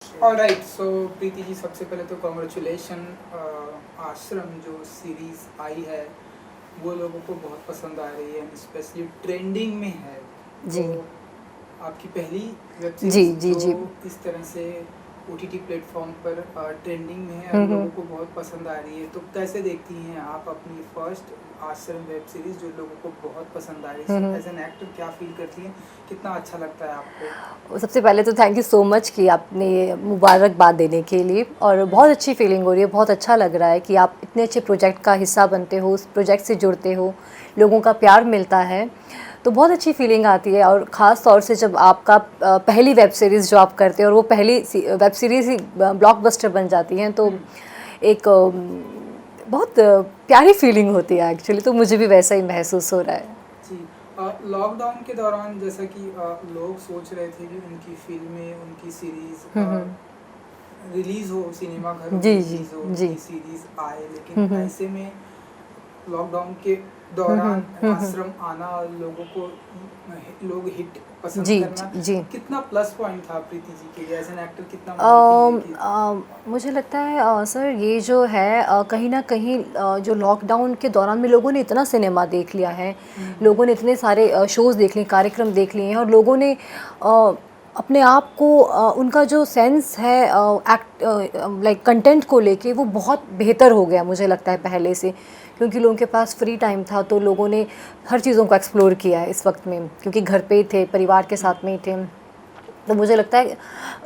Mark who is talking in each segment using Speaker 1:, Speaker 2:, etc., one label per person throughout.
Speaker 1: Alright, सो प्रीति जी, सबसे पहले तो कॉन्ग्रेचुलेशन। आश्रम जो सीरीज आई है वो लोगों को बहुत पसंद आ रही है, स्पेशली ट्रेंडिंग में है।
Speaker 2: जी
Speaker 1: तो आपकी पहली वेब
Speaker 2: जी
Speaker 1: सीरीज
Speaker 2: जी
Speaker 1: जो
Speaker 2: जी।
Speaker 1: इस तरह से ओटीटी प्लेटफॉर्म पर ट्रेंडिंग में है और लोगों को बहुत पसंद आ रही है, तो कैसे देखती हैं आप अपनी फर्स्ट आश्रम वेब सीरीज जो लोगों को बहुत पसंद आ रही है?
Speaker 2: हम्म।
Speaker 1: एज एन एक्टर क्या फील करती हैं, कितना अच्छा लगता है आपको?
Speaker 2: सबसे पहले तो थैंक यू सो मच कि आपने ये मुबारकबाद देने के लिए, और बहुत अच्छी फीलिंग हो रही है। बहुत अच्छा लग रहा है कि आप इतने अच्छे प्रोजेक्ट का हिस्सा बनते हो, उस प्रोजेक्ट से जुड़ते हो, लोगों का प्यार मिलता है, तो बहुत अच्छी फीलिंग आती है। और ख़ास तौर से जब आपका पहली वेब सीरीज़ जो आप करते हो और वो पहली वेब सीरीज़ ही ब्लॉकबस्टर बन जाती हैं, तो एक बहुत प्यारी फीलिंग होती है एक्चुअली। तो मुझे भी वैसा ही महसूस हो रहा है।
Speaker 1: जी, लॉकडाउन के दौरान जैसा कि लोग सोच रहे थे कि उनकी फिल्में, उनकी सीरीज रिलीज हो, सिनेमा घरों में
Speaker 2: जी जी
Speaker 1: रिलीज हो,
Speaker 2: जी।
Speaker 1: उनकी सीरीज आए, लेकिन ऐसे में लॉकडाउन के दौरान आश्रम आना और लोगों को लोग हिट पसंद
Speaker 2: जी
Speaker 1: करना
Speaker 2: जी जी।
Speaker 1: कितना प्लस पॉइंट था प्रीति जी के लिए? एज एन एक्टर कितना मानती हैं कि
Speaker 2: मुझे लगता है सर, ये जो है कहीं ना कहीं जो लॉकडाउन के दौरान में लोगों ने इतना सिनेमा देख लिया है, लोगों ने इतने सारे शोज़ देख लिए, कार्यक्रम देख लिए हैं, और लोगों ने अपने आप को उनका जो सेंस है एक्ट लाइक कंटेंट को लेके, वो बहुत बेहतर हो गया मुझे लगता है पहले से। क्योंकि लोगों के पास फ्री टाइम था, तो लोगों ने हर चीज़ों को एक्सप्लोर किया है इस वक्त में, क्योंकि घर पे ही थे, परिवार के साथ में ही थे। तो मुझे लगता है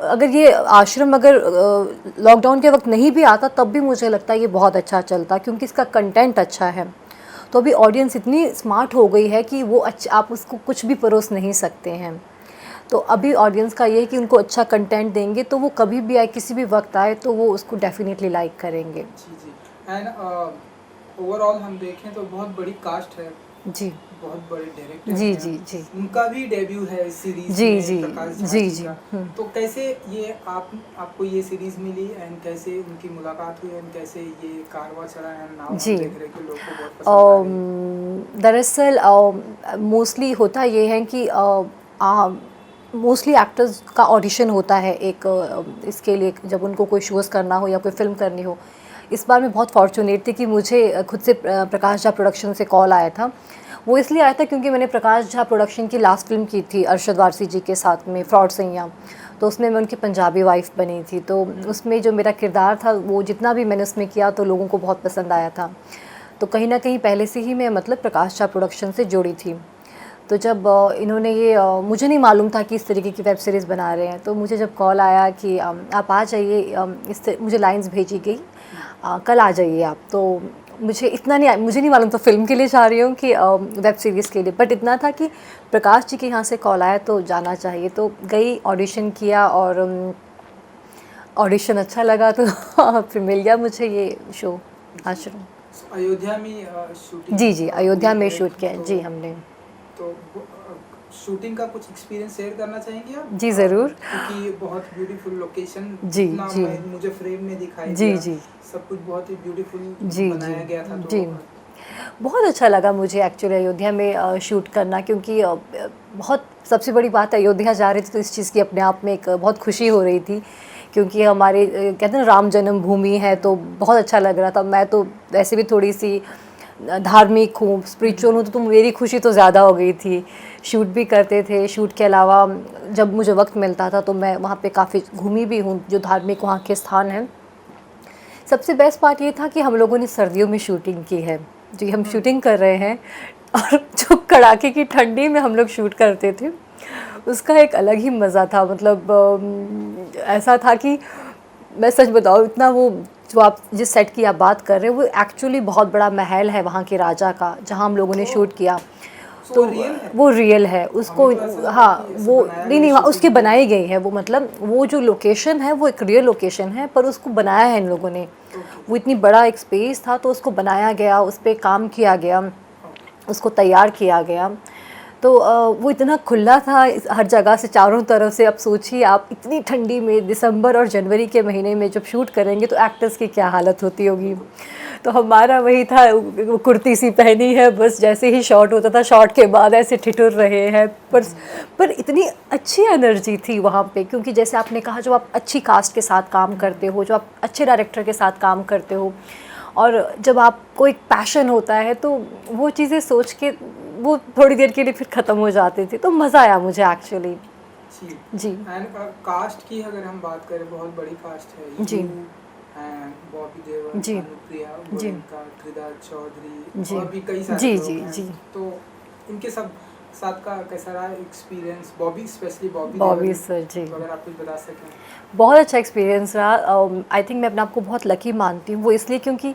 Speaker 2: अगर ये आश्रम अगर लॉकडाउन के वक्त नहीं भी आता, तब भी मुझे लगता है ये बहुत अच्छा चलता, क्योंकि इसका कंटेंट अच्छा है। तो अभी ऑडियंस इतनी स्मार्ट हो गई है कि वो अच्छा, आप उसको कुछ भी परोस नहीं सकते हैं। तो अभी ऑडियंस का ये है कि उनको अच्छा कंटेंट देंगे तो वो कभी भी आए, किसी भी वक्त आए, तो वो उसको डेफिनेटली लाइक करेंगे।
Speaker 1: जी जी। एंड ओवरऑल हम देखें तो बहुत बड़ी कास्ट है,
Speaker 2: जी
Speaker 1: बहुत बड़े डायरेक्टर
Speaker 2: जी
Speaker 1: हैं,
Speaker 2: जी जी
Speaker 1: उनका भी डेब्यू है इस सीरीज
Speaker 2: जी
Speaker 1: में,
Speaker 2: जी
Speaker 1: प्रकाश झा
Speaker 2: जी
Speaker 1: जी
Speaker 2: जी।
Speaker 1: का। तो कैसे ये आपको ये सीरीज मिली एंड कैसे उनकी मुलाकात हुई एंड कैसे ये कारवां चला एंड नाउ
Speaker 2: जी।
Speaker 1: हम देख रहे हैं कि लोग को बहुत पसंद आ रही है?
Speaker 2: दरअसल मोस्टली होता ये है कि मोस्टली एक्टर्स का ऑडिशन होता है एक इसके लिए, जब उनको कोई शोज़ करना हो या कोई फ़िल्म करनी हो। इस बार मैं बहुत फॉर्चुनेट थी कि मुझे खुद से प्रकाश झा प्रोडक्शन से कॉल आया था। वो इसलिए आया था क्योंकि मैंने प्रकाश झा प्रोडक्शन की लास्ट फिल्म की थी अरशद वारसी जी के साथ में, फ्रॉड सैयां। तो उसमें मैं उनकी पंजाबी वाइफ़ बनी थी। तो उसमें जो मेरा किरदार था, वो जितना भी मैंने उसमें किया, तो लोगों को बहुत पसंद आया था। तो कहीं ना कहीं पहले से ही मैं मतलब प्रकाश झा प्रोडक्शन से जुड़ी थी। तो जब इन्होंने ये मुझे नहीं मालूम था कि इस तरीके की वेब सीरीज़ बना रहे हैं, तो मुझे जब कॉल आया कि आप आ जाइए, मुझे लाइंस भेजी गई, कल आ जाइए आप। तो मुझे नहीं मालूम था फिल्म के लिए जा रही हूँ कि वेब सीरीज़ के लिए, बट इतना था कि प्रकाश जी के यहाँ से कॉल आया तो जाना चाहिए। तो गई, ऑडिशन किया, और ऑडिशन अच्छा लगा, तो फिर मिल गया मुझे ये शो आश्रम।
Speaker 1: अयोध्या में शूटिंग
Speaker 2: जी जी, अयोध्या
Speaker 1: पूरी
Speaker 2: में
Speaker 1: है,
Speaker 2: शूट किया है
Speaker 1: तो
Speaker 2: जी हमने।
Speaker 1: तो शूटिंग का कुछ एक्सपीरियंस शेयर करना चाहेंगे आप?
Speaker 2: जी ज़रूर।
Speaker 1: क्योंकि बहुत ब्यूटीफुल लोकेशन,
Speaker 2: जी
Speaker 1: जितना
Speaker 2: जी
Speaker 1: मुझे फ्रेम में दिखाई
Speaker 2: जी
Speaker 1: दिया,
Speaker 2: जी
Speaker 1: सब कुछ बहुत ही ब्यूटीफुल
Speaker 2: जी जी
Speaker 1: बनाया गया था। तो
Speaker 2: जी। बहुत अच्छा लगा मुझे एक्चुअली अयोध्या में शूट करना, क्योंकि बहुत सबसे बड़ी बात, अयोध्या जा रही थी तो इस चीज़ की अपने आप में एक बहुत खुशी हो रही थी, क्योंकि हमारे कहते हैं ना, राम जन्मभूमि है, तो बहुत अच्छा लग रहा था। मैं तो वैसे भी थोड़ी सी धार्मिक हूँ, स्पिरिचुअल हूँ, तो मेरी खुशी तो ज़्यादा हो गई थी। शूट भी करते थे, शूट के अलावा जब मुझे वक्त मिलता था तो मैं वहाँ पे काफ़ी घूमी भी हूँ, जो धार्मिक वहाँ के स्थान हैं। सबसे बेस्ट पार्ट ये था कि हम लोगों ने सर्दियों में शूटिंग की है। जी, हम शूटिंग कर रहे हैं, और जो कड़ाके की ठंडी में हम लोग शूट करते थे, उसका एक अलग ही मज़ा था। मतलब ऐसा था कि मैं सच बताऊँ, इतना वो जो आप जिस सेट की आप बात कर रहे हैं, वो एक्चुअली बहुत बड़ा महल है वहाँ के राजा का, जहाँ हम लोगों ने शूट किया।
Speaker 1: सो
Speaker 2: तो
Speaker 1: रियल है?
Speaker 2: वो रियल है उसको।
Speaker 1: हमें तो ऐसा लगा
Speaker 2: हाँ,
Speaker 1: कि ऐसे
Speaker 2: वो
Speaker 1: बनाया
Speaker 2: नहीं
Speaker 1: गया
Speaker 2: नहीं, हाँ, उसकी
Speaker 1: शूटिंग के
Speaker 2: बनाई
Speaker 1: लिए।
Speaker 2: गई है वो, मतलब वो जो लोकेशन है वो एक रियल लोकेशन है, पर उसको बनाया है इन लोगों ने।
Speaker 1: ओके
Speaker 2: वो इतनी बड़ा एक स्पेस था, तो उसको बनाया गया, उस पर काम किया गया, उसको तैयार किया गया। तो वो इतना खुला था हर जगह से, चारों तरफ से। अब सोचिए आप इतनी ठंडी में, दिसंबर और जनवरी के महीने में जब शूट करेंगे, तो एक्टर्स की क्या हालत होती होगी। तो हमारा वही था, वो कुर्ती सी पहनी है, बस जैसे ही शॉट होता था शॉट के बाद ऐसे ठिठुर रहे हैं, पर इतनी अच्छी एनर्जी थी वहाँ पे, क्योंकि जैसे आपने कहा जो आप अच्छी कास्ट के साथ काम करते हो, जो आप अच्छे डायरेक्टर के साथ काम करते हो, और जब आपको एक पैशन होता है तो वो चीज़ें सोच के वो थोड़ी देर के लिए फिर ख़त्म हो जाती थी, तो मज़ा आया मुझे एक्चुअली। जी
Speaker 1: एंड कास्ट की अगर हम बात करें, बहुत बड़ी कास्ट है
Speaker 2: जी
Speaker 1: बॉबी देओल,
Speaker 2: जी
Speaker 1: अनुप्रिया,
Speaker 2: जी
Speaker 1: गोयनका, त्रिदा चौधरी
Speaker 2: जी
Speaker 1: और भी कई सारे
Speaker 2: जी
Speaker 1: लोग
Speaker 2: जी
Speaker 1: हैं।
Speaker 2: जी
Speaker 1: तो इनके सब साथ का कैसा रहा experience, Bobby specially Bobby
Speaker 2: Bobby
Speaker 1: Deol,
Speaker 2: sir ji,
Speaker 1: तो अगर आप कुछ बता सकें।
Speaker 2: बहुत अच्छा एक्सपीरियंस रहा। आई थिंक मैं अपने आप को बहुत लकी मानती हूँ, वो इसलिए क्योंकि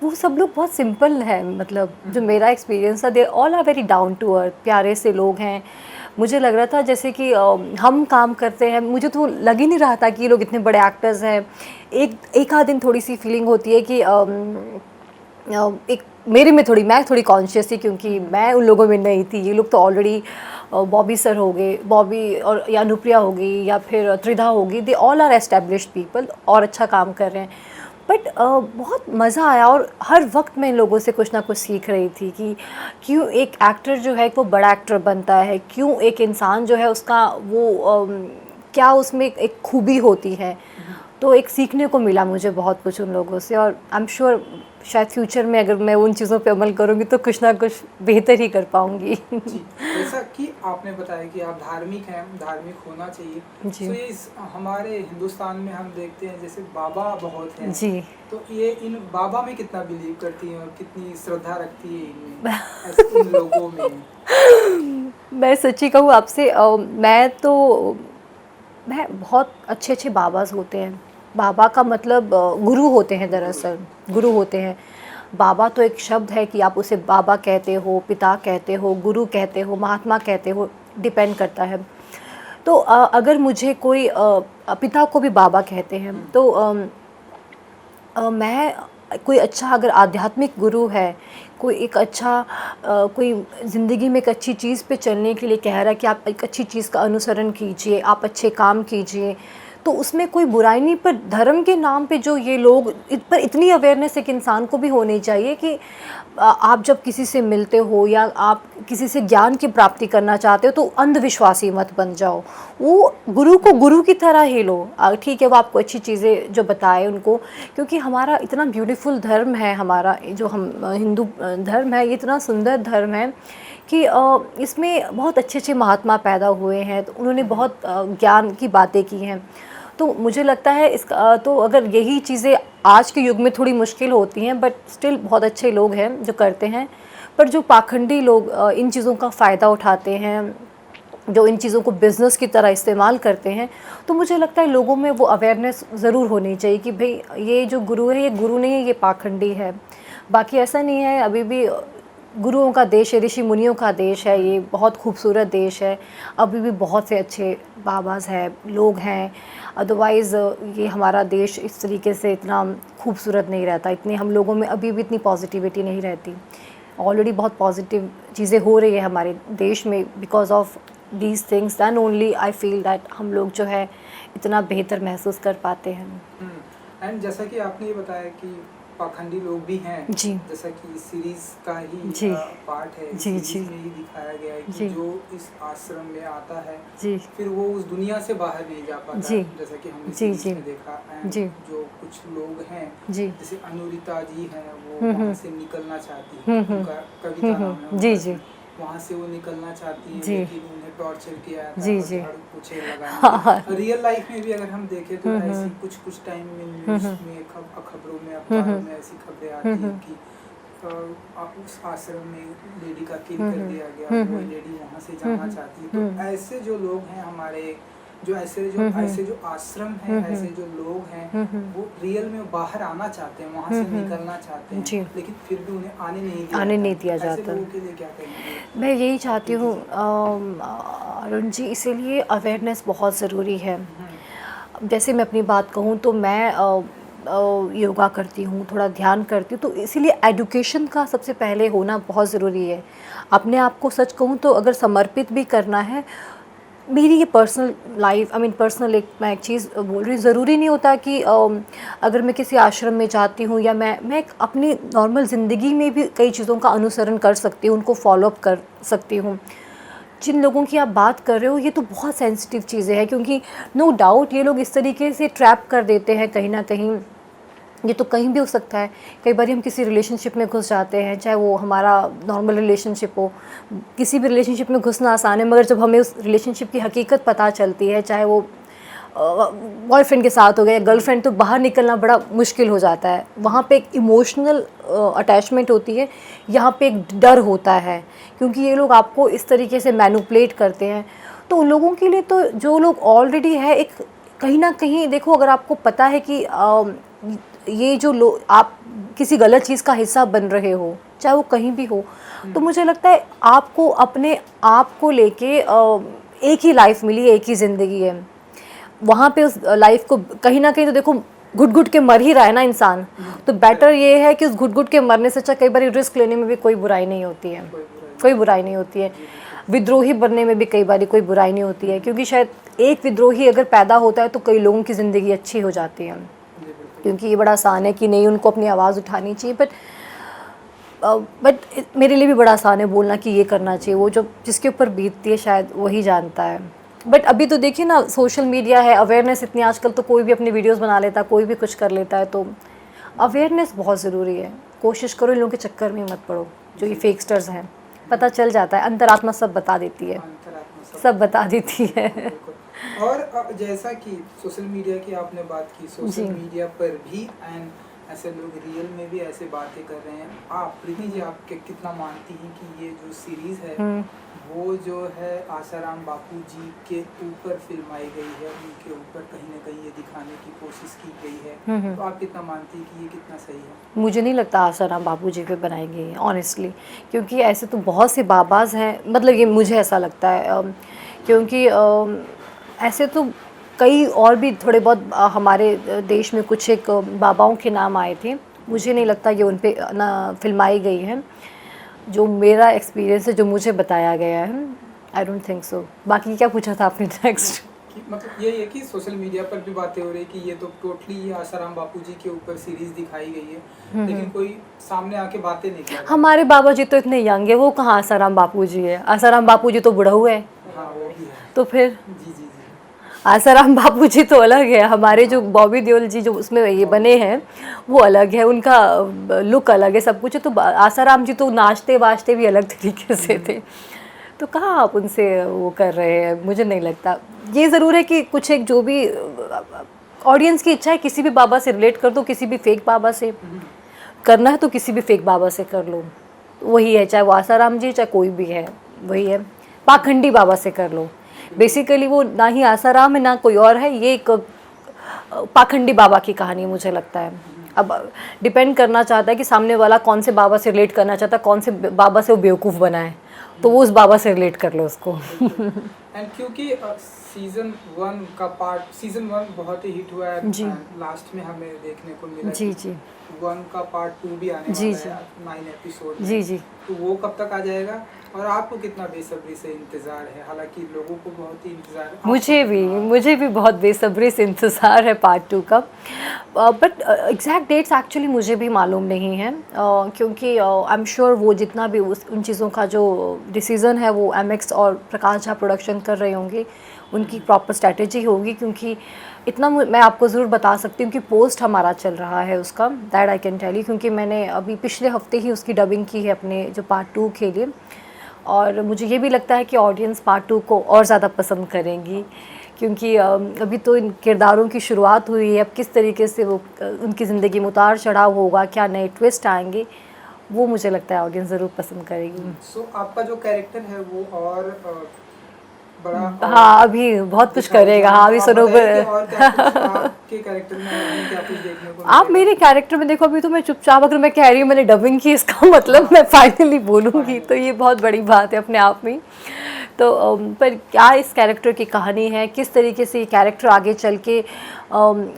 Speaker 2: वो सब लोग बहुत सिंपल हैं, मतलब जो मेरा एक्सपीरियंस था, they all are very down to earth, प्यारे से लोग हैं। मुझे लग रहा था जैसे कि हम काम करते हैं, मुझे तो लग ही नहीं रहा था कि ये लोग इतने बड़े एक्टर्स हैं। एक आध दिन थोड़ी सी फीलिंग होती है कि एक मेरे में थोड़ी, मैं थोड़ी कॉन्शियस थी क्योंकि मैं उन लोगों में नहीं थी। ये लोग तो ऑलरेडी बॉबी सर हो गए, बॉबी और या अनुप्रिया हो गई या फिर त्रिधा होगी, they all are established people और अच्छा काम कर रहे हैं। बट बहुत मज़ा आया, और हर वक्त मैं इन लोगों से कुछ ना कुछ सीख रही थी कि क्यों एक एक्टर जो है वो बड़ा एक्टर बनता है, क्यों एक इंसान जो है उसका वो क्या उसमें एक खूबी होती है। तो एक सीखने को मिला मुझे बहुत कुछ उन लोगों से, और आई एम श्योर शायद फ्यूचर में अगर मैं उन चीज़ों पे अमल करूँगी तो कुछ ना कुछ बेहतर ही कर पाऊँगी।
Speaker 1: जी, जैसा कि आपने बताया कि आप धार्मिक हैं, धार्मिक होना चाहिए।
Speaker 2: जी
Speaker 1: तो ये हमारे हिंदुस्तान में हम देखते हैं जैसे बाबा बहुत हैं।
Speaker 2: जी
Speaker 1: तो ये इन बाबा में कितना बिलीव करती हैं और कितनी श्रद्धा रखती है इनमें, ऐसे इन लोगों में?
Speaker 2: मैं सच्ची कहूँ आपसे, मैं बहुत अच्छे अच्छे बाबाज होते हैं। बाबा का मतलब गुरु होते हैं, दरअसल गुरु होते हैं। बाबा तो एक शब्द है कि आप उसे बाबा कहते हो, पिता कहते हो, गुरु कहते हो, महात्मा कहते हो, डिपेंड करता है। तो अगर मुझे कोई पिता को भी बाबा कहते हैं, तो मैं कोई अच्छा अगर आध्यात्मिक गुरु है, कोई एक अच्छा कोई ज़िंदगी में एक अच्छी चीज़ पे चलने के लिए कह रहा है कि आप एक अच्छी चीज़ का अनुसरण कीजिए, आप अच्छे काम कीजिए, तो उसमें कोई बुराई नहीं। पर धर्म के नाम पे जो ये लोग पर इतनी अवेयरनेस एक इंसान को भी होनी चाहिए कि आप जब किसी से मिलते हो या आप किसी से ज्ञान की प्राप्ति करना चाहते हो तो अंधविश्वासी मत बन जाओ। वो गुरु को गुरु की तरह ही लो। ठीक है, वो आपको अच्छी चीज़ें जो बताए उनको, क्योंकि हमारा इतना ब्यूटीफुल धर्म है, हमारा जो हम हिंदू धर्म है, ये इतना सुंदर धर्म है कि इसमें बहुत अच्छे अच्छे महात्मा पैदा हुए हैं, तो उन्होंने बहुत ज्ञान की बातें की हैं। तो मुझे लगता है इसका तो अगर यही चीज़ें आज के युग में थोड़ी मुश्किल होती हैं, बट स्टिल बहुत अच्छे लोग हैं जो करते हैं। पर जो पाखंडी लोग इन चीज़ों का फ़ायदा उठाते हैं, जो इन चीज़ों को बिज़नेस की तरह इस्तेमाल करते हैं, तो मुझे लगता है लोगों में वो अवेयरनेस ज़रूर होनी चाहिए कि भाई ये जो गुरु है, ये गुरु नहीं है, ये पाखंडी है। बाकी ऐसा नहीं है, अभी भी गुरुओं का देश है, ऋषि मुनियों का देश है, ये बहुत खूबसूरत देश है। अभी भी बहुत से अच्छे बाबाज हैं, लोग हैं। अदरवाइज़ ये हमारा देश इस तरीके से इतना खूबसूरत नहीं रहता, इतने हम लोगों में अभी भी इतनी पॉजिटिविटी नहीं रहती। ऑलरेडी बहुत पॉजिटिव चीज़ें हो रही है हमारे देश में because of these things, then only I feel that हम लोग जो है इतना बेहतर महसूस कर पाते हैं।
Speaker 1: एंड जैसा कि आपने ये बताया कि पाखंडी लोग भी हैं,
Speaker 2: जी,
Speaker 1: जैसा कि इस सीरीज का ही
Speaker 2: जी,
Speaker 1: पार्ट है,
Speaker 2: जी,
Speaker 1: सीरीज
Speaker 2: जी,
Speaker 1: में ही दिखाया गया है कि
Speaker 2: जी,
Speaker 1: जो इस आश्रम में आता है
Speaker 2: जी,
Speaker 1: फिर वो उस दुनिया से बाहर नहीं जा पाता,
Speaker 2: जी,
Speaker 1: जैसा कि हमने
Speaker 2: जी,
Speaker 1: सीरीज
Speaker 2: जी,
Speaker 1: में देखा। एंड
Speaker 2: जी,
Speaker 1: जो कुछ लोग हैं
Speaker 2: जी,
Speaker 1: जैसे अनुरिता जी हैं, वो वहाँ से निकलना चाहती है, उनका कविता नाम है
Speaker 2: जी,
Speaker 1: उनका,
Speaker 2: जी,
Speaker 1: वहाँ से वो निकलना चाहती हैं,
Speaker 2: जी,
Speaker 1: लेकिन उन्हें टॉर्चर किया जाता
Speaker 2: जी,
Speaker 1: है,
Speaker 2: जी,
Speaker 1: झाड़ू पोछे लगाने
Speaker 2: हाँ, हाँ,
Speaker 1: के। रियल लाइफ में भी अगर हम देखें तो ऐसी कुछ कुछ टाइम में न्यूज़ में खबरों में अखबारों में ऐसी खबरें आती हैं कि उस आश्रम में लेडी का किल कर दिया गया, वो लेडी वहाँ से जाना चाहती है। तो ऐसे जो लोग हैं हमारे, जो ऐसे जो आश्रम हैं, ऐसे जो लोग हैं, वो रियल में बाहर आना चाहते हैं, वहाँ से निकलना चाहते हैं, लेकिन फिर भी उन्हें आने नहीं दिया जाता। ऐसे लोगों के लिए क्या कहेंगे?
Speaker 2: मैं यही चाहती हूँ अरुण जी, इसीलिए अवेयरनेस बहुत ज़रूरी है। जैसे मैं अपनी बात कहूँ तो मैं योगा करती हूँ, थोड़ा ध्यान करती हूँ, तो इसीलिए एजुकेशन का सबसे पहले होना बहुत ज़रूरी है। अपने आप को सच कहूँ तो अगर समर्पित भी करना है मेरी ये personal life, I mean personal मैं एक चीज़ बोल रही हूँ, ज़रूरी नहीं होता कि अगर मैं किसी आश्रम में जाती हूँ या मैं अपनी नॉर्मल ज़िंदगी में भी कई चीज़ों का अनुसरण कर सकती हूँ, उनको फॉलोअप कर सकती हूँ। जिन लोगों की आप बात कर रहे हो ये तो बहुत सेंसिटिव चीज़ें हैं, क्योंकि नो डाउट ये लोग इस तरीके से ट्रैप कर देते हैं कहीं ना कहीं। ये तो कहीं भी हो सकता है। कई बार हम किसी रिलेशनशिप में घुस जाते हैं, चाहे वो हमारा नॉर्मल रिलेशनशिप हो, किसी भी रिलेशनशिप में घुसना आसान है, मगर जब हमें उस रिलेशनशिप की हकीकत पता चलती है, चाहे वो बॉयफ्रेंड के साथ हो गया या गर्लफ्रेंड, तो बाहर निकलना बड़ा मुश्किल हो जाता है। वहाँ पे एक इमोशनल अटैचमेंट होती है, यहाँ पे एक डर होता है, क्योंकि ये लोग आपको इस तरीके से मैनिपुलेट करते हैं। तो उन लोगों के लिए तो जो लोग ऑलरेडी है, एक कहीं ना कहीं देखो, अगर आपको पता है कि ये जो लोग आप किसी गलत चीज़ का हिस्सा बन रहे हो, चाहे वो कहीं भी हो, तो मुझे लगता है आपको अपने आप को लेके एक ही लाइफ मिली है, एक ही ज़िंदगी है, वहाँ पे उस लाइफ को कहीं ना कहीं तो देखो घुट घुट के मर ही रहा है ना इंसान। तो बेटर ये है कि उस घुट घुट के मरने से अच्छा कई बार रिस्क लेने में भी कोई बुराई नहीं होती है, कोई बुराई नहीं होती है। विद्रोही बनने में भी कई बार कोई बुराई नहीं होती है, क्योंकि शायद एक विद्रोही अगर पैदा होता है तो कई लोगों की ज़िंदगी अच्छी हो जाती है। क्योंकि ये बड़ा आसान है कि नहीं, उनको अपनी आवाज़ उठानी चाहिए, बट मेरे लिए भी बड़ा आसान है बोलना कि ये करना चाहिए। वो जो जिसके ऊपर बीतती है शायद वही जानता है। बट अभी तो देखिए ना, सोशल मीडिया है, अवेयरनेस इतनी आजकल, तो कोई भी अपनी वीडियोस बना लेता है, कोई भी कुछ कर लेता है। तो अवेयरनेस बहुत ज़रूरी है। कोशिश करो इन लोगों के चक्कर में मत पड़ो, जो ये फेकस्टर्स हैं। पता चल जाता है, अंतरात्मा सब बता देती है, सब बता देती है।
Speaker 1: और जैसा कि सोशल मीडिया की आपने बात की, सोशल मीडिया पर भी एंड ऐसे लोग रियल में भी ऐसे बातें कर रहे हैं। आप प्रीति जी, आप कितना मानती हैं कि ये जो सीरीज़ है वो जो है आसाराम बापू जी के ऊपर फिल्माई गई है, उनके ऊपर कहीं ना कहीं ये दिखाने की कोशिश की गई है, तो आप कितना मानती हैं कि ये कितना सही है?
Speaker 2: मुझे नहीं लगता आसाराम बापू जी पे बनाई गई है ऑनेस्टली, क्योंकि ऐसे तो बहुत से बाबाज हैं, मतलब ये मुझे ऐसा लगता है, क्योंकि ऐसे तो कई और भी थोड़े बहुत हमारे देश में कुछ एक बाबाओं के नाम आए थे। मुझे नहीं लगता ये उन पे ना फिल्माई गई है। जो मेरा एक्सपीरियंस है, जो मुझे बताया गया है, आई डोंट थिंक सो। बाकी क्या पूछा था आपने नेक्स्ट?
Speaker 1: मतलब ये है कि सोशल मीडिया पर भी बातें हो रही है कि ये तो टोटली आसाराम बापू जी के ऊपर सीरीज दिखाई गई है, लेकिन कोई सामने आके बातें नहीं कर रहा।
Speaker 2: हमारे बाबा जी तो इतने यंग है, वो कहाँ आसाराम बापू जी है? आसाराम बापू जी तो बुढ़ऊ है।
Speaker 1: हाँ, वो भी है।
Speaker 2: तो फिर
Speaker 1: जी जी जी,
Speaker 2: आसाराम बापू जी तो अलग है। हमारे जो बॉबी देओल जी जो उसमें ये बने हैं वो अलग है, उनका लुक अलग है, सब कुछ है। तो आसाराम जी तो नाचते वाचते भी अलग तरीके से थे। तो कहाँ आप उनसे वो कर रहे हैं? मुझे नहीं लगता। ये ज़रूर है कि कुछ एक जो भी ऑडियंस की इच्छा है, किसी भी बाबा से रिलेट कर दो, किसी भी फेक बाबा से करना है तो किसी भी फेक बाबा से कर लो, वही है। चाहे वो आसाराम जी, चाहे कोई भी है, वही है। पाखंडी बाबा से कर लो, बेसिकली वो ना ही आसाराम है ना कोई और है, ये एक पाखंडी बाबा की कहानी मुझे लगता है। अब डिपेंड करना चाहता है कि सामने वाला कौन से बाबा से रिलेट करना चाहता है, कौन से बाबा से वो बेवकूफ़ बना है, तो वो उस बाबा से रिलेट कर लो उसको।
Speaker 1: एंड क्योंकि सीजन 1 बहुत ही हिट हुआ है, लास्ट में हमें देखने को मिला
Speaker 2: जी जी
Speaker 1: 1 का पार्ट 2 भी आने
Speaker 2: जी
Speaker 1: वाला है 9 एपिसोड में।
Speaker 2: जी जी।
Speaker 1: तो वो कब तक आ जाएगा और आपको कितना बेसब्री से इंतजार है? हालांकि लोगों को बहुत ही इंतजार है,
Speaker 2: मुझे भी बहुत बेसब्री से इंतज़ार है पार्ट 2 का। बट एग्जैक्ट डेट्स एक्चुअली मुझे भी मालूम नहीं है, क्योंकि आई एम श्योर वो जितना भी उन चीज़ों का जो डिसीज़न है वो MX और प्रकाश झा प्रोडक्शन कर रहे होंगे, उनकी प्रॉपर स्ट्रैटेजी होगी। क्योंकि इतना मैं आपको ज़रूर बता सकती हूँ कि पोस्ट हमारा चल रहा है उसका, that I can tell you, क्योंकि मैंने अभी पिछले हफ्ते ही उसकी डबिंग की है अपने जो पार्ट 2 के लिए। और मुझे ये भी लगता है कि ऑडियंस पार्ट 2 को और ज़्यादा पसंद करेंगी, क्योंकि अभी तो इन किरदारों की शुरुआत हुई है। अब किस तरीके से वो उनकी ज़िंदगी में उतार चढ़ाव होगा, क्या नए ट्विस्ट आएंगे, वो मुझे लगता है ऑडियंस ज़रूर पसंद करेगी।
Speaker 1: सो आपका जो कैरेक्टर है वो और बड़ा
Speaker 2: हाँ, अभी बहुत कुछ करेगा। हाँ, अभी सरोवर
Speaker 1: आपके कैरेक्टर में क्या कुछ देखने को
Speaker 2: आप मेरे कैरेक्टर में देखो, अभी तो मैं चुपचाप, अगर मैं कह रही हूँ मैंने डबिंग की, इसका मतलब मैं फाइनली बोलूँगी, तो ये बहुत बड़ी बात है अपने आप में। तो पर क्या इस कैरेक्टर की कहानी है, किस तरीके से ये कैरेक्टर आगे चल के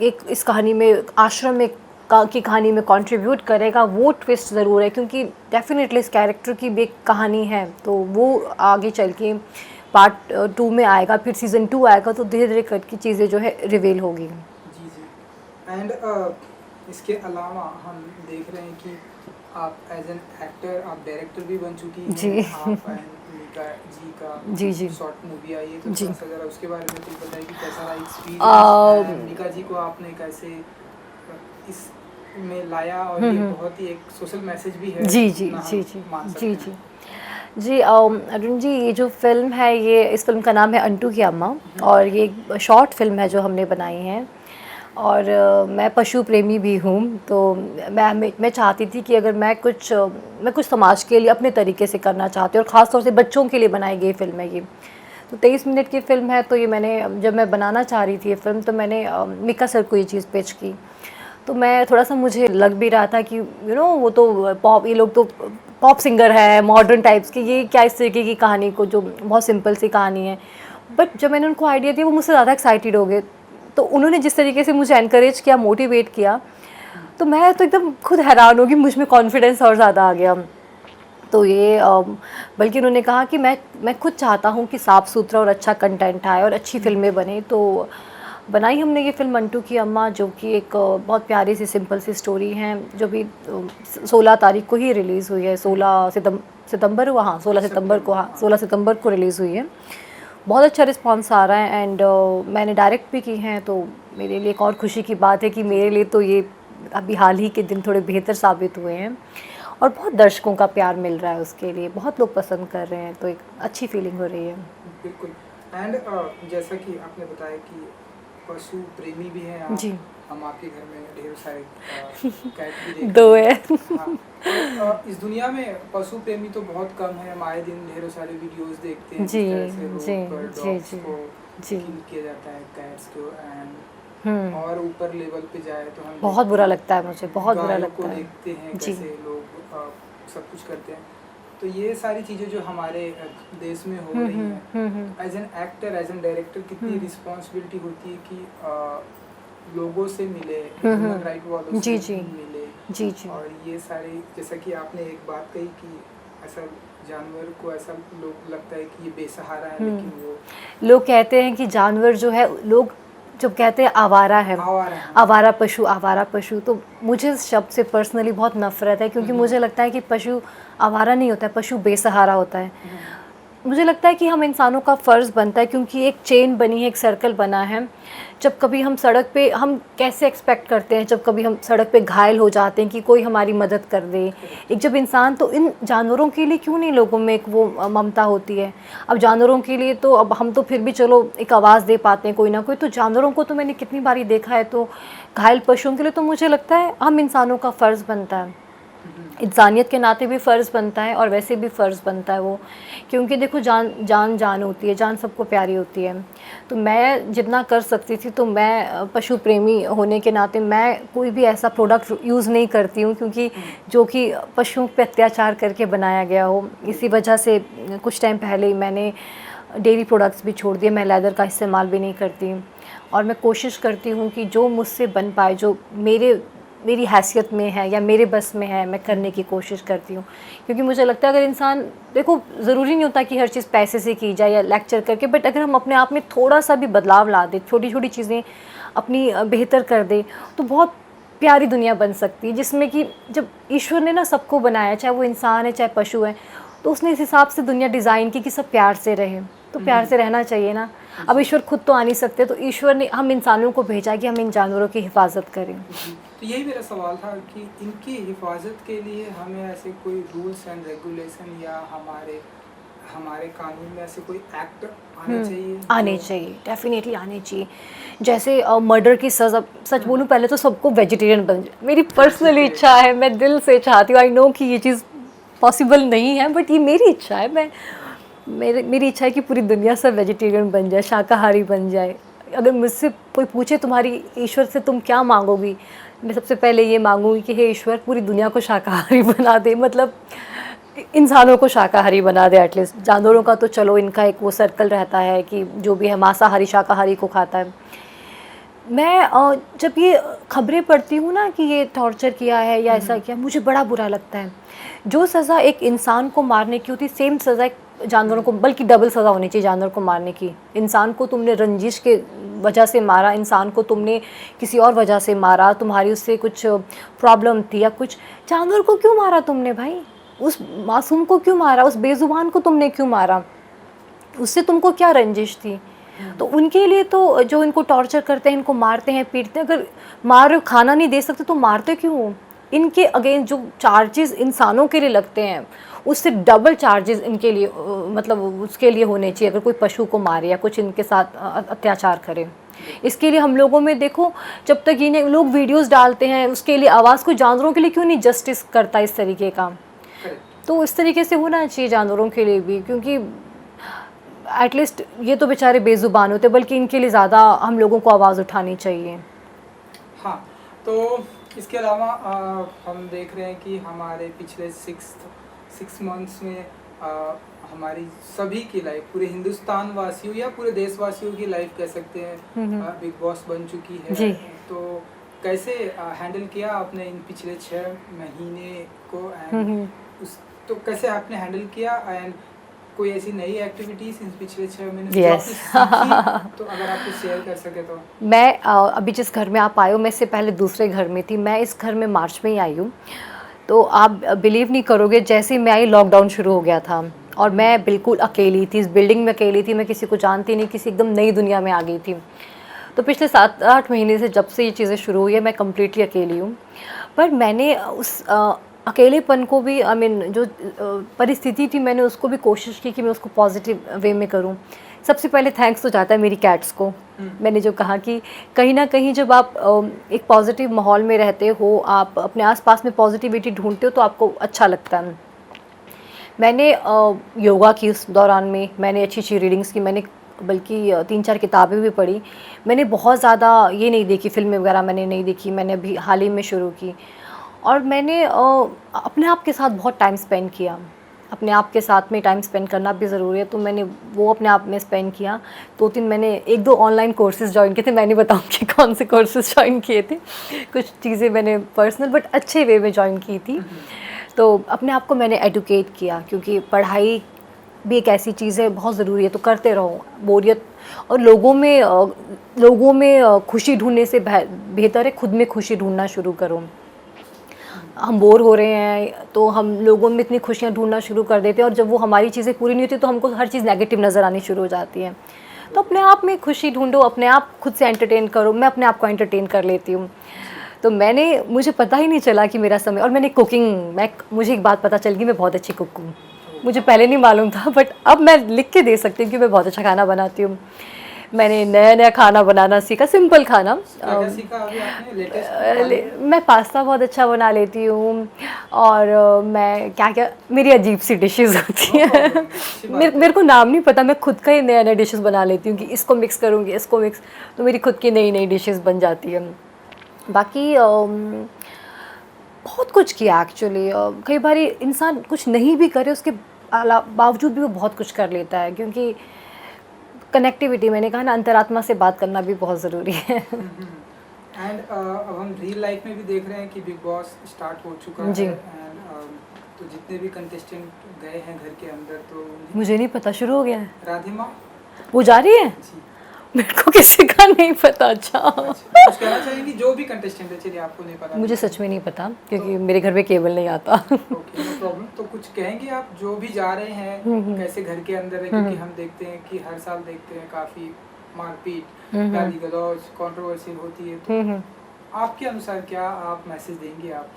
Speaker 2: एक इस कहानी में आश्रम में की कहानी में कंट्रीब्यूट करेगा, वो ट्विस्ट ज़रूर है। क्योंकि डेफिनेटली इस कैरेक्टर की भी एक कहानी है, तो वो आगे चल के पार्ट 2 में आएगा, फिर सीज़न 2 आएगा, तो धीरे धीरे करके चीज़ें जो है रिवील होगी।
Speaker 1: जी जी। एंड इसके अलावा हम देख रहे हैं कि आप एज एन एक्टर, आप डायरेक्टर भी बन चुकी हैं।
Speaker 2: जी।
Speaker 1: आप मिका जी का
Speaker 2: जी
Speaker 1: शॉर्ट मूवी आई है, तो
Speaker 2: जी।
Speaker 1: थोड़ा सा जरा उसके बारे में कुछ बताइए कि कैसा रहा एक्सपीरियंस, मिका जी को आपने कैसे इस में लाया, और ये बहुत ही एक सोशल मैसेज भी है।
Speaker 2: जी जी
Speaker 1: ना हम
Speaker 2: जी जी
Speaker 1: मान सकते
Speaker 2: जी
Speaker 1: हैं।
Speaker 2: जी जी। अरुण जी, ये जो फिल्म है, ये इस फिल्म का नाम है अंटू की अम्मा, और ये एक शॉर्ट फिल्म है जो हमने बनाई है। और मैं पशु प्रेमी भी हूँ, तो मैं चाहती थी कि अगर मैं कुछ समाज के लिए अपने तरीके से करना चाहती हूँ, और ख़ास तौर से बच्चों के लिए बनाई गई फिल्म है ये। तो 23 मिनट की फ़िल्म है, तो ये मैंने जब मैं बनाना चाह रही थी ये फ़िल्म, तो मैंने मिका सर को ये चीज़ पिच की। तो मैं थोड़ा सा, मुझे लग भी रहा था कि वो तो पॉप, ये लोग तो पॉप सिंगर है मॉडर्न टाइप्स की, ये क्या इस तरीके की कहानी को, जो बहुत सिंपल सी कहानी है। बट जब मैंने उनको आइडिया दिया, वो मुझसे ज़्यादा एक्साइटेड हो गए। तो उन्होंने जिस तरीके से मुझे एनकरेज किया, मोटिवेट किया, तो मैं तो एकदम खुद हैरान हो गई, मुझ में कॉन्फिडेंस और ज़्यादा आ गया। तो ये बल्कि उन्होंने कहा कि मैं खुद चाहता हूँ कि साफ़ सुथरा और अच्छा कंटेंट आए और अच्छी फ़िल्में बने। तो बनाई हमने ये फ़िल्म अंटू की अम्मा, जो कि एक बहुत प्यारी सी सिंपल सी स्टोरी है, जो भी 16 तारीख को ही रिलीज़ हुई है। 16 सितंबर को, हाँ 16 सितंबर को, हाँ 16 सितंबर को रिलीज़ हुई है। बहुत अच्छा रिस्पांस आ रहा है, एंड मैंने डायरेक्ट भी की हैं, तो मेरे लिए एक और खुशी की बात है कि मेरे लिए तो ये अभी हाल ही के दिन थोड़े बेहतर साबित हुए हैं, और बहुत दर्शकों का प्यार मिल रहा है उसके लिए, बहुत लोग पसंद कर रहे हैं, तो एक अच्छी फीलिंग हो रही है।
Speaker 1: बिल्कुल। एंड जैसा कि आपने बताया कि पशु प्रेमी भी हैं आप।
Speaker 2: जी।
Speaker 1: हम आपके घर में ढेर सारे कैट भी देखते
Speaker 2: दो
Speaker 1: हैं।
Speaker 2: है।
Speaker 1: हाँ, तो इस दुनिया में पशु प्रेमी तो बहुत कम है। हम आए दिन ढेरों सारे वीडियोस देखते हैं
Speaker 2: जी
Speaker 1: जिस तरह से रोड
Speaker 2: जी
Speaker 1: पर
Speaker 2: जी
Speaker 1: डॉग्स
Speaker 2: जी
Speaker 1: को
Speaker 2: जी।
Speaker 1: किल किया जाता है, कैट्स को। एंड और ऊपर लेवल पे जाए तो हम
Speaker 2: बहुत बुरा लगता है मुझे, बहुत बुरा
Speaker 1: गायों
Speaker 2: लगता
Speaker 1: को
Speaker 2: है।
Speaker 1: देखते हैं
Speaker 2: जी।
Speaker 1: कैसे लोग सब कुछ करते हैं। तो ये सारी चीज़ें जो हमारे देश में हो रही हैं, as an actor, as an director, कितनी रिस्पॉन्सिबिलिटी होती है कि लोगों से मिले, ह्यूमन राइट वालों
Speaker 2: जी
Speaker 1: से
Speaker 2: जी
Speaker 1: मिले।
Speaker 2: जी जी।
Speaker 1: और ये सारी, जैसा कि आपने एक बात कही कि ऐसा जानवर को ऐसा लोग लगता है कि ये बेसहारा है, लेकिन वो
Speaker 2: लोग कहते हैं कि जानवर जो है, लोग जब कहते हैं आवारा है,
Speaker 1: आवारा है।
Speaker 2: आवारा पशु, आवारा पशु, तो मुझे इस शब्द से पर्सनली बहुत नफरत है, क्योंकि मुझे लगता है कि पशु आवारा नहीं होता है, पशु बेसहारा होता है। मुझे लगता है कि हम इंसानों का फ़र्ज़ बनता है, क्योंकि एक चेन बनी है, एक सर्कल बना है। जब कभी हम सड़क पे, हम कैसे एक्सपेक्ट करते हैं जब कभी हम सड़क पे घायल हो जाते हैं कि कोई हमारी मदद कर दे। एक जब इंसान, तो इन जानवरों के लिए क्यों नहीं लोगों में एक वो ममता होती है। अब जानवरों के लिए तो, अब हम तो फिर भी चलो एक आवाज़ दे पाते हैं कोई ना कोई, तो जानवरों को तो मैंने कितनी बारी देखा है। तो घायल पशुओं के लिए तो मुझे लगता है हम इंसानों का फ़र्ज़ बनता है, इंसानियत के नाते भी फ़र्ज़ बनता है, और वैसे भी फ़र्ज़ बनता है वो, क्योंकि देखो जान होती है, जान सबको प्यारी होती है। तो मैं जितना कर सकती थी, तो मैं पशु प्रेमी होने के नाते मैं कोई भी ऐसा प्रोडक्ट यूज़ नहीं करती हूँ, क्योंकि जो कि पशुओं पे अत्याचार करके बनाया गया हो। इसी वजह से कुछ टाइम पहले ही मैंने डेयरी प्रोडक्ट्स भी छोड़ दिए, मैं लेदर का इस्तेमाल भी नहीं करती हूँ। और मैं कोशिश करती हूँ कि जो मुझसे बन पाए, जो मेरी हैसियत में है या मेरे बस में है, मैं करने की कोशिश करती हूँ। क्योंकि मुझे लगता है अगर इंसान, देखो ज़रूरी नहीं होता कि हर चीज़ पैसे से की जाए या लेक्चर करके, बट अगर हम अपने आप में थोड़ा सा भी बदलाव ला दें, छोटी छोटी चीज़ें अपनी बेहतर कर दें, तो बहुत प्यारी दुनिया बन सकती है, जिसमें कि जब ईश्वर ने ना सबको बनाया, चाहे वो इंसान है चाहे पशु है, तो उसने इस हिसाब से दुनिया डिज़ाइन की कि सब प्यार से रहे, तो प्यार से रहना चाहिए ना। अब ईश्वर खुद तो आ नहीं सकते, तो ईश्वर ने हम इंसानों को भेजा कि हम इन जानवरों की हिफाजत करें।
Speaker 1: तो यही मेरा सवाल था कि इनकी हिफाजत के लिए हमें ऐसे कोई रूल्स एंड रेगुलेशन या हमारे कानून में ऐसे कोई एक्ट आने चाहिए?
Speaker 2: डेफिनेटली आने चाहिए। जैसे मर्डर की सज़ा, सच बोलूँ पहले तो सबको वेजिटेरियन बन जाए, मेरी पर्सनली इच्छा है, मैं दिल से चाहती हूँ। आई नो कि ये चीज़ पॉसिबल नहीं है, बट ये मेरी इच्छा है। मेरी इच्छा है कि पूरी दुनिया सब वेजिटेरियन बन जाए, शाकाहारी बन जाए। अगर मुझसे कोई पूछे तुम्हारी ईश्वर से तुम क्या मांगोगी, मैं सबसे पहले ये मांगूंगी कि हे ईश्वर, पूरी दुनिया को शाकाहारी बना दे, मतलब इंसानों को शाकाहारी बना दे एटलीस्ट। जानवरों का तो चलो इनका एक वो सर्कल रहता है कि जो भी है मांसाहारी शाकाहारी को खाता है। मैं जब ये खबरें पढ़ती हूँ ना कि ये टॉर्चर किया है या ऐसा किया, मुझे बड़ा बुरा लगता है। जो सज़ा एक इंसान को मारने की होती, सेम सज़ा एक जानवरों को, बल्कि डबल सज़ा होनी चाहिए जानवर को मारने की। इंसान को तुमने रंजिश के वजह से मारा, इंसान को तुमने किसी और वजह से मारा, तुम्हारी उससे कुछ प्रॉब्लम थी या कुछ, जानवर को क्यों मारा तुमने भाई? उस मासूम को क्यों मारा? उस बेज़ुबान को तुमने क्यों मारा? उससे तुमको क्या रंजिश थी? तो उनके लिए तो जो इनको टॉर्चर करते हैं, इनको मारते हैं, पीटते हैं, अगर मार रहे हो, खाना नहीं दे सकते तो मारते क्यों हो? इनके अगेंस्ट जो चार्जेस इंसानों के लिए लगते हैं उससे डबल चार्जेस इनके लिए मतलब उसके लिए होने चाहिए, अगर कोई पशु को मारे या कुछ इनके साथ अत्याचार करे। इसके लिए हम लोगों में देखो, जब तक ये लोग वीडियोस डालते हैं उसके लिए आवाज़, कोई जानवरों के लिए क्यों नहीं जस्टिस करता इस तरीके का? तो इस तरीके से होना चाहिए जानवरों के लिए भी, क्योंकि एटलीस्ट ये तो बेचारे बेज़ुबान होते, बल्कि इनके लिए ज़्यादा हम लोगों को आवाज़ उठानी चाहिए।
Speaker 1: हाँ, तो इसके अलावा हम देख रहे हैं कि हमारे पिछले 6 मंथ्स में हमारी सभी की लाइफ, पूरे हिंदुस्तान वासियों या पूरे देशवासियों की लाइफ कह सकते हैं बिग बॉस बन चुकी है
Speaker 2: जी।
Speaker 1: तो कैसे हैंडल किया आपने इन पिछले 6 महीने को एंड तो कैसे आपने हैंडल किया एंड कोई ऐसी नई एक्टिविटीज इन पिछले 6 महीने जो आपने सीखी, तो अगर आप कुछ शेयर कर सके तो।
Speaker 2: मैं अभी जिस घर में आप आए हो, मैं इससे पहले दूसरे घर में थी। मैं इस घर में मार्च में ही आई हूँ। तो आप बिलीव नहीं करोगे, जैसे ही मैं आई लॉकडाउन शुरू हो गया था और मैं बिल्कुल अकेली थी, इस बिल्डिंग में अकेली थी, मैं किसी को जानती नहीं, किसी एकदम नई दुनिया में आ गई थी। तो पिछले 7-8 महीने से जब से ये चीज़ें शुरू हुई है मैं कम्प्लीटली अकेली हूँ। पर मैंने उस अकेलेपन को भी जो परिस्थिति थी, मैंने उसको भी कोशिश की कि मैं उसको पॉजिटिव वे में करूँ। सबसे पहले थैंक्स तो जाता है मेरी कैट्स को। मैंने जो कहा कि कहीं ना कहीं जब आप एक पॉजिटिव माहौल में रहते हो, आप अपने आसपास में पॉजिटिविटी ढूंढते हो तो आपको अच्छा लगता है। मैंने योगा की उस दौरान में, मैंने अच्छी रीडिंग्स की, मैंने बल्कि 3-4 किताबें भी पढ़ी। मैंने बहुत ज़्यादा ये नहीं देखी, फिल्में वगैरह मैंने नहीं देखी, मैंने अभी हाल ही में शुरू की। और मैंने अपने आप के साथ बहुत टाइम स्पेंड किया। अपने आप के साथ में टाइम स्पेंड करना भी ज़रूरी है, तो मैंने वो अपने आप में स्पेंड किया। 2-3 मैंने 1-2 ऑनलाइन कोर्सेज़ ज्वाइन किए थे। मैं नहीं बताऊँगी कौन से कोर्सेज़ ज्वाइन किए थे, कुछ चीज़ें मैंने पर्सनल बट अच्छे वे में ज्वाइन की थी। तो अपने आप को मैंने एडुकेट किया, क्योंकि पढ़ाई भी एक ऐसी चीज़ है, बहुत ज़रूरी है, तो करते रहो। बोरियत और लोगों में खुशी ढूंढने से बेहतर है खुद में खुशी ढूंढना शुरू करो। हम बोर हो रहे हैं तो हम लोगों में इतनी खुशियाँ ढूंढना शुरू कर देते हैं, और जब वो हमारी चीज़ें पूरी नहीं होती तो हमको हर चीज़ नेगेटिव नज़र आनी शुरू हो जाती है। तो अपने आप में खुशी ढूंढो, अपने आप खुद से एंटरटेन करो। मैं अपने आप को एंटरटेन कर लेती हूँ। तो मुझे पता ही नहीं चला कि मेरा समय, और मैंने मुझे एक बात पता चल गई, मैं बहुत अच्छी कुक हूँ। मुझे पहले नहीं मालूम था, बट अब मैं लिख के दे सकती हूँ कि मैं बहुत अच्छा खाना बनाती हूँ। मैंने नया खाना बनाना सीखा, सिंपल खाना।
Speaker 1: क्या सीखा अभी आपने लेटेस्ट?
Speaker 2: मैं पास्ता बहुत अच्छा बना लेती हूँ, और मैं मेरी अजीब सी डिशेस होती हैं। मेरे को नाम नहीं पता, मैं खुद का ही नया डिशेस बना लेती हूँ कि इसको मिक्स करूँगी, इसको मिक्स, तो मेरी खुद की नई डिशेस बन जाती है। बाकी बहुत कुछ किया एक्चुअली। कई बार इंसान कुछ नहीं भी करे, उसके बावजूद भी वो बहुत कुछ कर लेता है, क्योंकि कनेक्टिविटी, मैंने कहा ना, अंतरात्मा से बात करना भी बहुत ज़रूरी है।
Speaker 1: एंड अब हम रियल लाइफ में भी देख रहे हैं कि बिग बॉस स्टार्ट हो चुका है। एंड तो जितने भी कंटेस्टेंट गए हैं घर के अंदर, तो
Speaker 2: मुझे नहीं पता शुरू हो गया है।
Speaker 1: राधिमा
Speaker 2: वो जा रही है
Speaker 1: जी,
Speaker 2: मेरे को किसी का नहीं पता। अच्छा,
Speaker 1: कुछ कहना चाहिए कि जो भी कंटेस्टेंट है, चलिए आपको नहीं पता,
Speaker 2: मुझे सच में नहीं पता, क्योंकि मेरे घर में केबल नहीं आता।
Speaker 1: Okay, no problem. तो कुछ कहेंगे आप जो भी जा रहे हैं कैसे घर के अंदर है, क्योंकि हम देखते हैं कि हर साल देखते हैं काफ़ी मारपीट, गाली गलौज, कंट्रोवर्सी होती है, तो आपके अनुसार क्या आप मैसेज देंगे आप?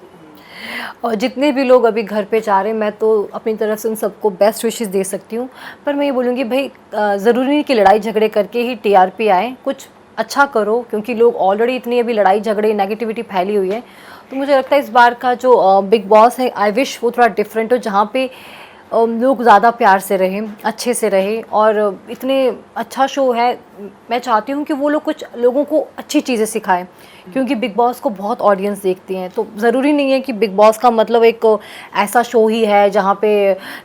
Speaker 2: और जितने भी लोग अभी घर पे जा रहे हैं, मैं तो अपनी तरफ से उन सबको बेस्ट विशेस दे सकती हूँ। पर मैं ये बोलूँगी भाई, ज़रूरी नहीं कि लड़ाई झगड़े करके ही टीआरपी आए, कुछ अच्छा करो, क्योंकि लोग ऑलरेडी इतनी अभी लड़ाई झगड़े नेगेटिविटी फैली हुई है। तो मुझे लगता है इस बार का जो बिग बॉस है, आई विश वो थोड़ा डिफरेंट हो, जहाँ पे लोग ज़्यादा प्यार से रहें, अच्छे से रहें। और इतने अच्छा शो है, मैं चाहती हूँ कि वो लोग कुछ लोगों को अच्छी चीज़ें सिखाएं, क्योंकि बिग बॉस को बहुत ऑडियंस देखती हैं। तो ज़रूरी नहीं है कि बिग बॉस का मतलब एक ऐसा शो ही है जहाँ पे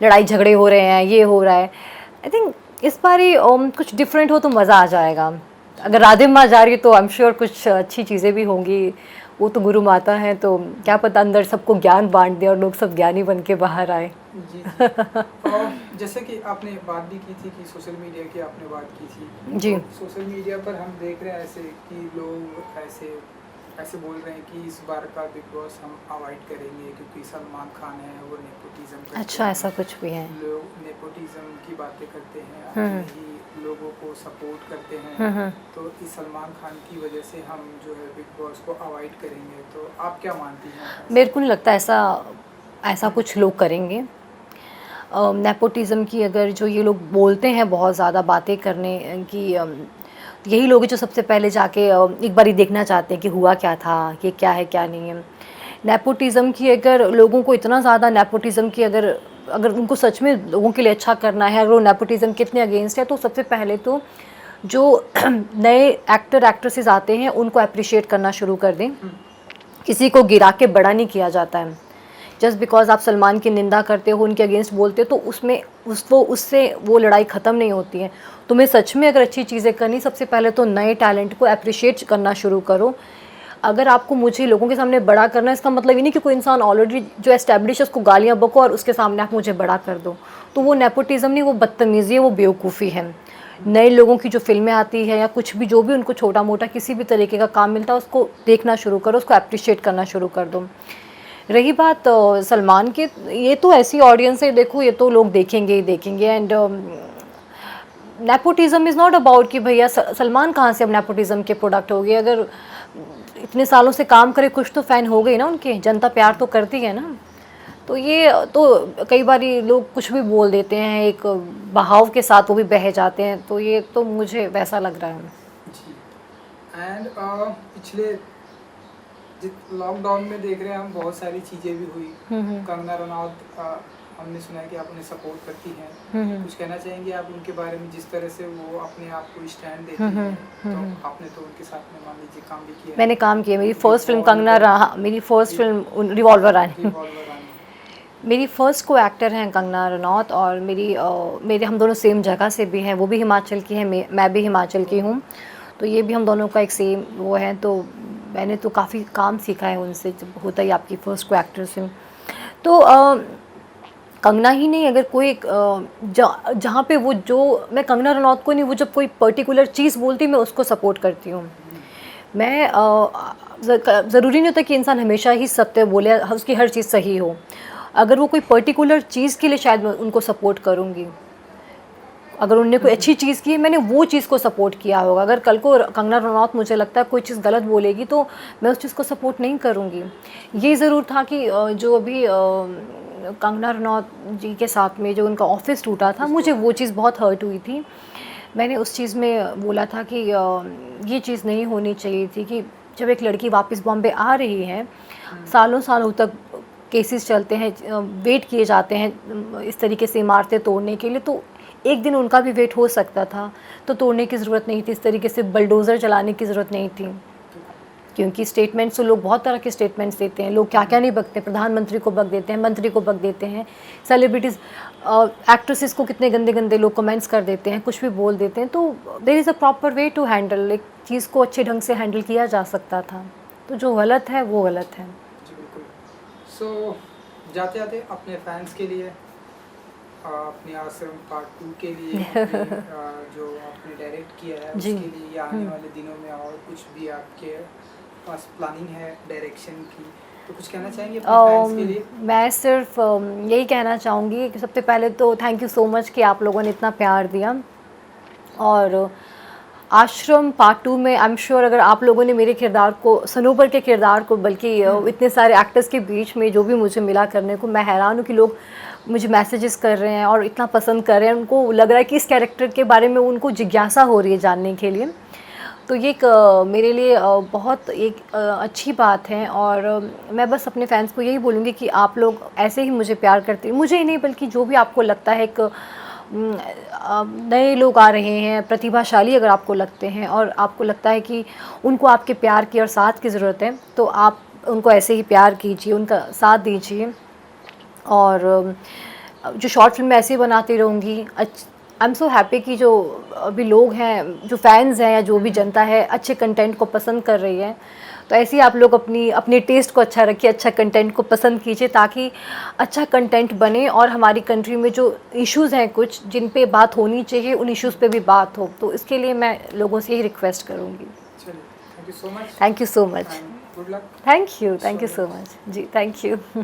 Speaker 2: लड़ाई झगड़े हो रहे हैं, ये हो रहा है। आई थिंक इस बार ही कुछ डिफरेंट हो तो मज़ा आ जाएगा। अगर राधे माँ जा रही है तो आई एम श्योर कुछ अच्छी चीज़ें भी होंगी। वो तो गुरु माता हैं, तो क्या पता अंदर सबको ज्ञान बांट दे और लोग सब ज्ञानी बन के बाहर आए।
Speaker 1: जी जी। और जैसे कि आपने बात भी की थी कि सोशल मीडिया की आपने बात की थी,
Speaker 2: जी।
Speaker 1: तो सोशल मीडिया पर हम देख रहे हैं ऐसे कि लोग ऐसे ऐसे बोल रहे हैं कि इस बार का बिग बॉस हम अवॉइड करेंगे क्योंकि सलमान खान है वो नेपोटिज्म करते
Speaker 2: अच्छा,
Speaker 1: हैं।
Speaker 2: ऐसा कुछ भी है।
Speaker 1: लोग नेपोटिज्म की बातें करते हैं, अपने ही लोगों को सपोर्ट करते हैं, तो इस सलमान खान की वजह से हम जो है बिग बॉस को अवॉइड करेंगे, तो आप क्या मानती हैं?
Speaker 2: मेरे को नहीं लगता ऐसा ऐसा कुछ लोग करेंगे। नेपोटिज़्म की अगर जो ये लोग बोलते हैं बहुत ज़्यादा बातें करने की, यही लोग हैं जो सबसे पहले जाके एक बारी देखना चाहते हैं कि हुआ क्या था, ये क्या है क्या नहीं है। नेपोटिज़्म की अगर लोगों को इतना ज़्यादा नेपोटिज़्म की अगर अगर उनको सच में लोगों के लिए अच्छा करना है, अगर वो नेपोटिज़्म के इतने अगेंस्ट है, तो सबसे पहले तो जो नए एक्टर एक्ट्रेसेस आते हैं उनको अप्रिशिएट करना शुरू कर दें। किसी को गिरा के बड़ा नहीं किया जाता है। जस्ट बिकॉज आप सलमान की निंदा करते हो, उनके अगेंस्ट बोलते हो, तो उसमें उससे वो लड़ाई ख़त्म नहीं होती है। तुम्हें सच में अगर अच्छी चीज़ें करनी, सबसे पहले तो नए टैलेंट को अप्रिशिएट करना शुरू करो। अगर आपको मुझे लोगों के सामने बड़ा करना है, इसका मतलब ये नहीं कि कोई इंसान ऑलरेडी जो एस्टेब्लिश है उसको गालियाँ बको और उसके सामने आप मुझे बड़ा कर दो, तो वो नेपोटिज़म नहीं, वो बदतमीज़ी है, वो बेवकूफ़ी है। नए लोगों की जो फिल्में आती है या कुछ भी जो भी उनको छोटा मोटा किसी भी तरीके का काम मिलता है उसको देखना शुरू करो, उसको अप्रिशिएट करना शुरू कर दो। रही बात सलमान की, ये तो ऐसी ऑडियंस है, देखो ये तो लोग देखेंगे ही देखेंगे। And nepotism is not about कि भैया सलमान कहाँ से अब नेपोटिज़म के प्रोडक्ट हो गए। अगर इतने सालों से काम करे, कुछ तो फ़ैन हो गई ना उनके, जनता प्यार तो करती है ना। तो ये तो कई बार लोग कुछ भी बोल देते हैं, एक बहाव के साथ वो भी बह जाते हैं, तो ये तो मुझे वैसा लग रहा है
Speaker 1: जी। एंड पिछले लॉकडाउन में देख रहे हैं हम, बहुत सारी चीज़ें भी हुई। कंगना रनौत हमने सुना है कि आप उन्हें सपोर्ट करती हैं, कुछ कहना चाहेंगे आप उनके बारे में, जिस तरह से वो अपने आप को स्टैंड देती हैं? तो आपने तो उनके साथ में मान लीजिए काम भी किया।
Speaker 2: मैंने काम किया, मेरी फर्स्ट फिल्म कंगना रहा, मेरी फर्स्ट फिल्म रिवॉल्वर रानी। मेरी फ़र्स्ट को एक्टर हैं कंगना रनौत, और मेरे हम दोनों सेम जगह से भी हैं। वो भी हिमाचल की हैं, मैं भी हिमाचल की हूँ, तो ये भी हम दोनों का एक सेम वो है। तो मैंने तो काफ़ी काम सीखा है उनसे, जब होता ही आपकी फ़र्स्ट को एक्टर से। तो कंगना ही नहीं, अगर कोई जहाँ पे वो, जो मैं कंगना रनौत को नहीं, वो जब कोई पर्टिकुलर चीज़ बोलती मैं उसको सपोर्ट करती हूँ। मैं ज़रूरी नहीं होता कि इंसान हमेशा ही सत्य बोले, उसकी हर चीज़ सही हो। अगर वो कोई पर्टिकुलर चीज़ के लिए शायद मैं उनको सपोर्ट करूँगी, अगर उन्होंने कोई अच्छी चीज़ की है, मैंने वो चीज़ को सपोर्ट किया होगा। अगर कल को कंगना रनौत मुझे लगता है कोई चीज़ गलत बोलेगी, तो मैं उस चीज़ को सपोर्ट नहीं करूँगी। ये ज़रूर था कि जो अभी कंगना रनौत जी के साथ में जो उनका ऑफिस टूटा था, मुझे वो चीज़ बहुत हर्ट हुई थी। मैंने उस चीज़ में बोला था कि ये चीज़ नहीं होनी चाहिए थी कि जब एक लड़की वापस बॉम्बे आ रही है, सालों सालों तक केसेस चलते हैं, वेट किए जाते हैं इस तरीके से इमारतें तोड़ने के लिए, तो एक दिन उनका भी वेट हो सकता था, तो तोड़ने की ज़रूरत नहीं थी, इस तरीके से बलडोज़र चलाने की ज़रूरत नहीं थी। क्योंकि स्टेटमेंट्स तो लोग बहुत तरह के स्टेटमेंट्स देते हैं, लोग क्या क्या नहीं बकते, प्रधानमंत्री को बक देते हैं, मंत्री को बक देते हैं, सेलिब्रिटीज़, एक्ट्रेसेस को कितने गंदे गंदे लोग कमेंट्स कर देते हैं, कुछ भी बोल देते हैं। तो there is a proper way to handle, एक चीज़ को अच्छे ढंग से हैंडल किया जा सकता था। तो जो गलत है वो गलत है।
Speaker 1: जी बिल्कुल। सो जाते जाते अपने फैंस के लिए, अपने आश्रम पार्ट 2 के लिए, जो आपने डायरेक्ट किया है उसके लिए, या आने वाले दिनों में और कुछ भी आपके पास प्लानिंग है डायरेक्शन की, तो कुछ कहना चाहेंगे अपने फैंस के लिए? मैं
Speaker 2: सिर्फ यही कहना चाहूँगी कि सबसे पहले तो थैंक यू सो मच कि आप लोगों ने इतना प्यार दिया। और आश्रम पार्ट 2 में आई एम श्योर अगर आप लोगों ने मेरे किरदार को, सनोबर के किरदार को, बल्कि इतने सारे एक्टर्स के बीच में जो भी मुझे मिला करने को, मैं हैरान हूँ कि लोग मुझे मैसेजेस कर रहे हैं और इतना पसंद कर रहे हैं। उनको लग रहा है कि इस कैरेक्टर के बारे में उनको जिज्ञासा हो रही है जानने के लिए। तो ये एक मेरे लिए बहुत एक अच्छी बात है। और मैं बस अपने फैंस को यही बोलूँगी कि आप लोग ऐसे ही मुझे प्यार करते हैं, मुझे ही नहीं बल्कि जो भी आपको लगता है, एक नए लोग आ रहे हैं प्रतिभाशाली अगर आपको लगते हैं और आपको लगता है कि उनको आपके प्यार की और साथ की ज़रूरत है, तो आप उनको ऐसे ही प्यार कीजिए, उनका साथ दीजिए। और जो शॉर्ट फिल्म ऐसे ही बनाती रहूँगी, आई एम सो हैप्पी कि जो अभी लोग हैं, जो फैंस हैं या जो भी जनता है, अच्छे कंटेंट को पसंद कर रही है। तो ऐसे ही आप लोग अपने टेस्ट को अच्छा रखिए, अच्छा कंटेंट को पसंद कीजिए, ताकि अच्छा कंटेंट बने और हमारी कंट्री में जो इश्यूज़ हैं कुछ जिन पे बात होनी चाहिए, उन इश्यूज़ पे भी बात हो। तो इसके लिए मैं लोगों से यही रिक्वेस्ट करूँगी।
Speaker 1: चलिए, thank you so much.
Speaker 2: Thank you so much.
Speaker 1: Good luck.
Speaker 2: Thank you so much ji, thank you.